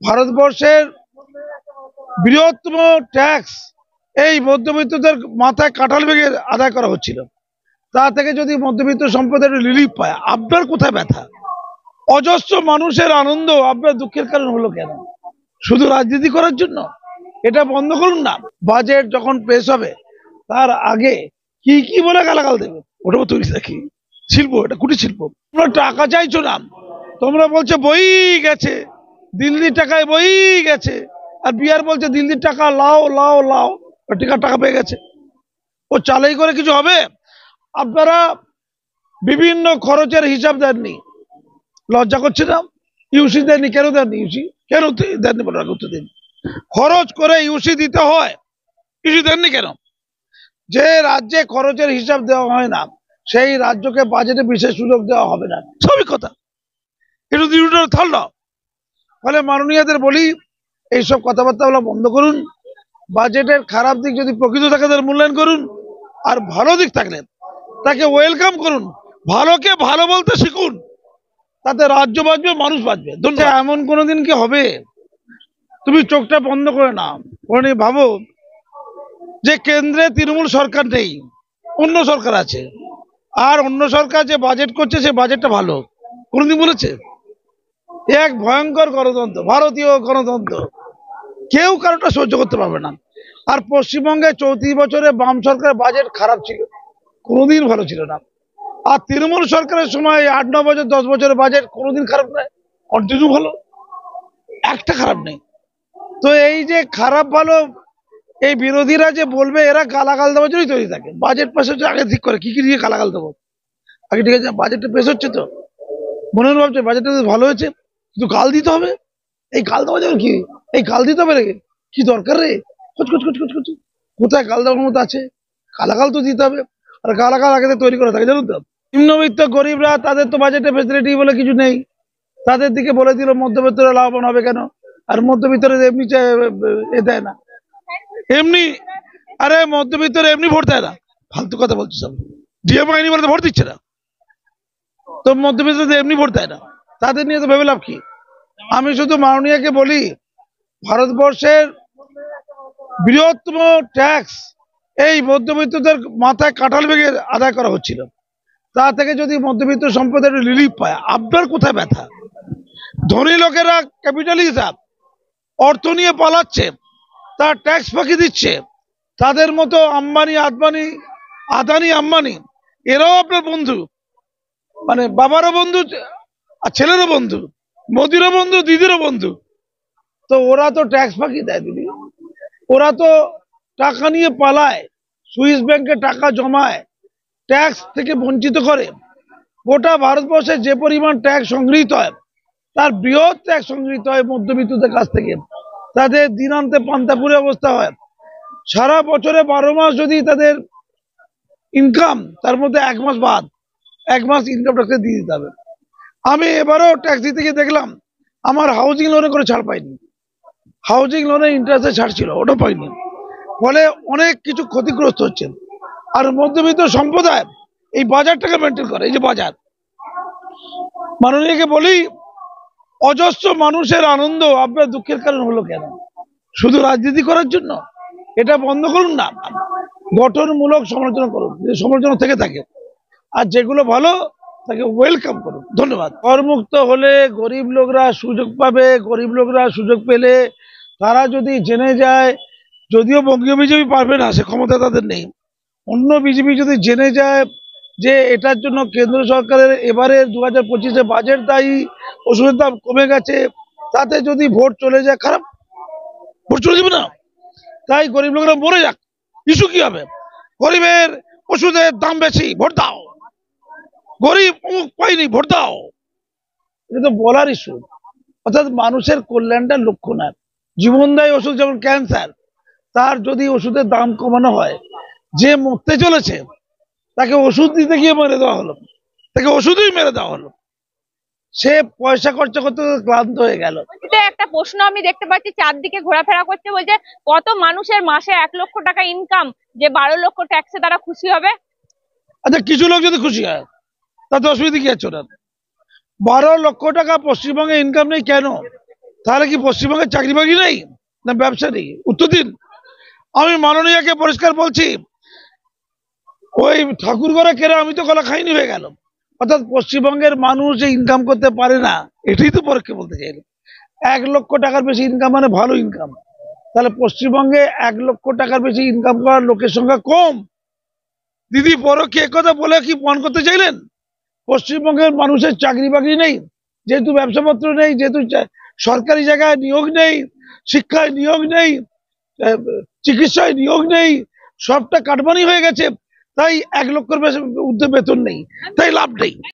ভারতবর্ষের বৃহত্তম ট্যাক্স এই মধ্যবিত্তদের মাথায় কাঁঠাল ভেঙে আদায় করা হচ্ছিল। তা থেকে যদি মধ্যবিত্ত সম্প্রদায়ের রিলিফ পায়, আপনার কোথায় ব্যথা? অজস্র মানুষের আনন্দ আপনার দুঃখের কারণ হলো কেন? শুধু রাজনীতি করার জন্য? এটা বন্ধ করুন না। বাজেট যখন পেশ হবে তার আগে কি কি বলে গালাগাল দেবে, ওটাও তৈরি থাকি। শিল্প, এটা কুটির শিল্প। তোমরা টাকা চাইছো না, তোমরা বলছো বই গেছে, দিল্লির টাকায় বই গেছে, আর বিহার বলছে দিল্লির টাকা লাও লাও লাও, টাকা পেয়ে গেছে। ও চালাই করে কিছু হবে? আপনারা বিভিন্ন খরচের হিসাব দেননি, লজ্জা করছে না? ইউসি দেননি, কেন দেননি? ইউসি কেন দেননি বলে উত্তর দিন। খরচ করে ইউসি দিতে হয়, ইউসি দেননি কেন? যে রাজ্যে খরচের হিসাব দেওয়া হয় না সেই রাজ্যকে বাজেটে বিশেষ সুযোগ দেওয়া হবে না, সবই কথা। এটা থাল। ফলে মাননীয়দের বলি, এইসব কথাবার্তা বলা বন্ধ করুন। বাজেটের খারাপ দিক যদি প্রকৃত থাকে তার মূল্যায়ন করুন, আর ভালো দিক থাকলে তাকে ওয়েলকাম করুন। ভালোকে ভালো বলতে শিখুন, তাতে রাজ্য বাঁচবে, মানুষ বাঁচবে। এমন কোনোদিন কি হবে? তুমি চোখটা বন্ধ করে না, ভাবো যে কেন্দ্রে তৃণমূল সরকার নেই, অন্য সরকার আছে, আর অন্য সরকার যে বাজেট করছে সে বাজেটটা ভালো, কোনোদিন বলেছে? এক ভয়ঙ্কর গণতন্ত্র, ভারতীয় গণতন্ত্র, কেউ কারোটা সহ্য করতে পারবে না। আর পশ্চিমবঙ্গে 34 বছরে বাম সরকারের বাজেট খারাপ ছিল, কোনোদিন ভালো ছিল না। আর তৃণমূল সরকারের সময় 8-9 বছর 10 বছরের বাজেট কোনোদিন খারাপ নয়, কন্টিনিউ ভালো, একটা খারাপ নেই। তো এই যে খারাপ ভালো, এই বিরোধীরা যে বলবে, এরা গালাগাল দেওয়ার জন্যই তৈরি থাকে। বাজেট পাস হচ্ছে আগে ঠিক করে কি কি দিয়ে গালাগাল দেবো আগে, ঠিক আছে? বাজেটটা পেশ হচ্ছে তো মনে মনে ভাবছে বাজেটটা ভালো হয়েছে, কিন্তু গাল দিতে হবে। এই গাল দেওয়া যাবে কি? এই গাল দিতে হবে রে, কি দরকার রে? কোথায় গাল দেওয়ার মতো আছে? গালাগাল তো দিতে হবে, আর গালাগাল আগে তৈরি করা থাকে, জানুন তো। নিম্নবিত্ত গরিবরা, তাদের তো বাজেটে ফেসিলিটি বলে কিছু নেই, তাদের দিকে বলে দিল মধ্যবিত্তরা লাভবান হবে কেন? আর মধ্যবিত্তরা এমনি দেয় না, এমনি, আরে মধ্যবিত্তরা এমনি ভোট দেয় না, ফালতু কথা বলছি সব। ডিএম আইনি বলে ভোট দিচ্ছে না, তো মধ্যবিত্তরা এমনি ভোট দেয় না, তাদের নিয়ে তো ভেবে লাভ কি? আমি শুধু মাননীয়কে বলি, ভারতবর্ষের বৃহত্তম ট্যাক্স এই মধ্যবিত্তদের মাথায় কাঁঠাল ভেঙে আদায় করা হচ্ছিল। তা থেকে যদি মধ্যবিত্ত সম্প্রদায়ের রিলিফ পায়, আপনার কোথায় ব্যথা? ধনী লোকেরা ক্যাপিটালিজম অর্থ নিয়ে পালাচ্ছে, তার ট্যাক্স ফাঁকি দিচ্ছে, তাদের মতো আম্বানি আদানি আম্বানি এরাও আপনার বন্ধু, মানে বাবারও বন্ধু আর ছেলেরও বন্ধু, মোদিরও বন্ধু, দিদিরও বন্ধু। তো ওরা তো ট্যাক্স ফাঁকি দেয় দিদি, ওরা তো টাকা নিয়ে পালায়, সুইস ব্যাংকে টাকা জমায়, ট্যাক্স থেকে বঞ্চিত করে। গোটা ভারতবর্ষে যে পরিমাণ ট্যাক্স সংগৃহীত হয় তার বৃহৎ ট্যাক্স সংগৃহীত হয় মধ্যবিত্তদের কাছ থেকে। তাদের দিনান্তে পান্তাপুরে অবস্থা হয়। সারা বছরে 12 মাস যদি তাদের ইনকাম, তার মধ্যে 1 মাস বাদ, 1 মাস ইনকাম ট্যাক্স দিয়ে দিতে হবে। আমি এবারও ট্যাক্স দিতে গিয়ে দেখলাম আমার হাউজিং লোনে করে ছাড় পাইনি, হাউজিং লোনে ইন্টারেস্টে ছাড় ছিল, ওটা পাইনি। ফলে অনেক কিছু ক্ষতিগ্রস্ত হচ্ছে। আর মধ্যবিত্ত সম্প্রদায় এই বাজারটাকে মেনটেন করে, এই যে বাজার, মাননীয়কে বলি, অজস্র মানুষের আনন্দ আপনার দুঃখের কারণ হলো কেন? শুধু রাজনীতি করার জন্য? এটা বন্ধ করুন না, গঠনমূলক সমালোচনা করুন, যদি সমালোচনা থেকে থাকে, আর যেগুলো ভালো তাকে ওয়েলকাম করুন। ধন্যবাদ। করমুক্ত হলে গরিব লোকরা সুযোগ পাবে, গরিব লোকরা সুযোগ পেলে তারা যদি জেনে যায়, যদিও বঙ্গীয় বিজেপি পারবে না, সে ক্ষমতা তাদের নেই, অন্য বিজেপি যদি জেনে যায় যে এটার জন্য কেন্দ্র সরকারের এবারে 2025-এ বাজেট দায়ী, ওষুধের দাম কমে গেছে, তাতে যদি ভোট চলে যায়, খারাপ, ভোট চলে যাবে না। তাই গরিব লোকরা মরে যাক, ইস্যু কি হবে? গরিবের ওষুধের দাম বেশি, ভোট দাও, গরিব অমুক পাইনি, ভোট দাও, এটা তো বলার ইস্যু। অর্থাৎ মানুষের কল্যাণটা লক্ষ্য না। জীবনদায়ী ওষুধ যেমন ক্যান্সার, তার যদি ওষুধের দাম কমানো হয়, যে মরতে চলেছে তাকে ওষুধ দিতে গিয়ে মেরে দেওয়া হলো, তাকে ওষুধই মেরে দেওয়া হলো, সে পয়সা খরচা করতে ক্লান্ত হয়ে গেল। একটা প্রশ্ন আমি দেখতে পাচ্ছি চারদিকে ঘোরাফেরা করছে, বলছে কত মানুষের মাসে 1 লক্ষ টাকা ইনকাম, যে 12 লক্ষ ট্যাক্সে তারা খুশি হবে। আচ্ছা, কিছু লোক যদি খুশি হয় তাতে অসুবিধা কি আছে? 12 লক্ষ টাকা পশ্চিমবঙ্গে ইনকাম নেই কেন? তাহলে কি পশ্চিমবঙ্গে চাকরি বাকরি নেই না ব্যবসা নেই? উত্তর দিন। আমি মাননীয়কে পরিষ্কার বলছি, ওই ঠাকুর ঘরে কেরা আমি তো কলা খাইনি হয়ে গেল। অর্থাৎ পশ্চিমবঙ্গের মানুষ যে ইনকাম করতে পারে না, এটাই তো পরোক্ষে বলতে চাইল। 1 লক্ষ টাকার বেশি ইনকাম মানে ভালো ইনকাম। তাহলে পশ্চিমবঙ্গে 1 লক্ষ টাকার বেশি ইনকাম করার লোকের সংখ্যা কম। দিদি পরোক্ষে একথা বলে কি প্রমাণ করতে চাইলেন? পশ্চিমবঙ্গের মানুষের চাকরি বাকরি নেই, যেহেতু ব্যবসাপত্র নেই, যেহেতু সরকারি জায়গায় নিয়োগ নেই, শিক্ষায় নিয়োগ নেই, চিকিৎসায় নিয়োগ নেই, সবটা কাটমানি হয়ে গেছে, তাই 1 লক্ষের বেশি ঊর্ধ্বে বেতন নেই, তাই লাভ নেই।